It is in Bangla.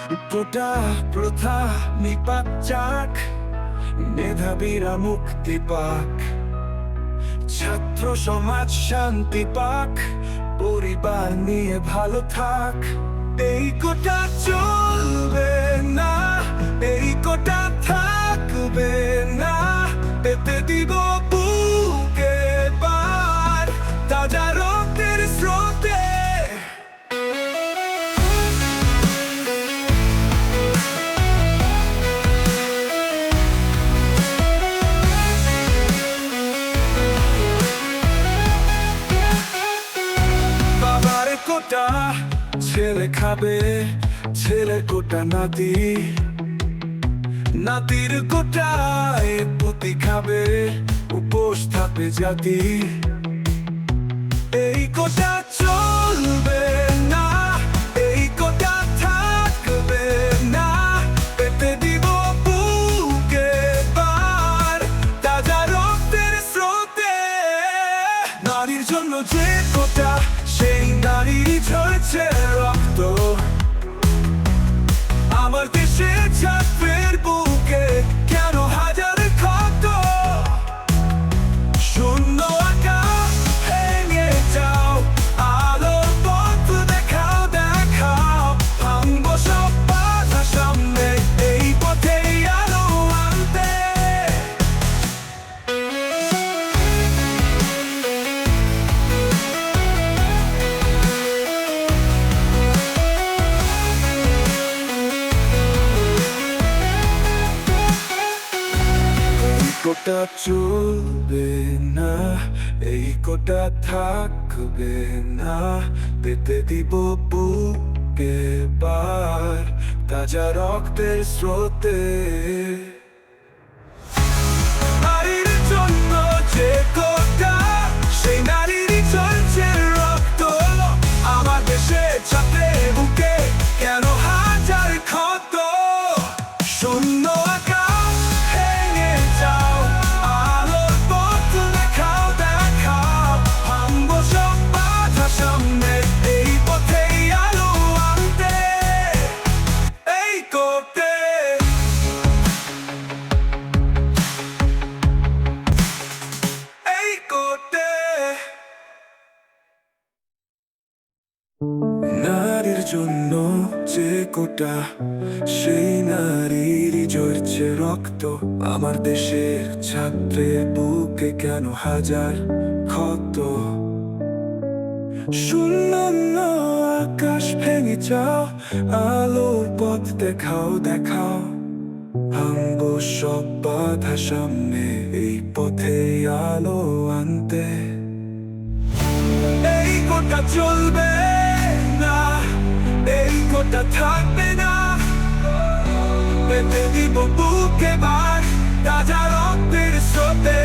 কোটা প্রথা নিপাত যাক, মেধাবীরা মুক্তি পাক, ছাত্র সমাজ শান্তি পাক, পরিবার নিয়ে ভালো থাক। এই কোটা চলবে না, এই কোটা থাকবে না, পেতে দিব বুকে পার তাজা রক্তের স্রোতে। বাবার কোটা ছেলে খাবে, ছেলের কোটা নাতি, নাতির কোটায় পুতি খাবে, উপোস থাকবে জাতি। এই কোটা চলবে না, এই কোটা থাকবে না, পেতে দিব বুকে পার তাজা রক্তের স্রোতে। নারীর জন্য যে কোটা, সেই নারীর ঝরছে রক্ত। আমার দেশের ছাত্রের বুকে কেন হাজার ক্ষত। শূন্য আকাশ ভেঙে যাও, আলোর পথ দেখাও দেখাও, ভাঙবো সব বাধা সামনে, এই পথেই আলো আনতে। কোটা চলবে না, এই কোটা থাকবে না, পেতে দিব বুকে পার তাজা রক্তের স্রোতে। নারীর জন্য যে কোটা, সেই নারীরই চলছে রক্ত। আমার দেশে ছাত্রের বুকে কেন হাজার ক্ষত। শূন্য আকাশ ভেঙে যাও, আলোর পথ দেখাও দেখাও, ভাঙবো সব বাধা সামনে, এই পথেই আলো আনতে। এই কোটে এই কোটে। নারীর জন্য যে কোটা, সেই নারীরই ঝরছে রক্ত। আমার দেশের ছাত্রের বুকে কেন হাজার ক্ষত। শূন্য আকাশ ভেঙে যাও, আলোর পথ দেখাও দেখাও, ভাঙবো সব বাধা সামনে, এই পথে আলো আনতে। এই কোটা চলবে না, এই কোটা থাকবে না, পেতে দিব বুকে বার তাজা রক্তের স্রোতে।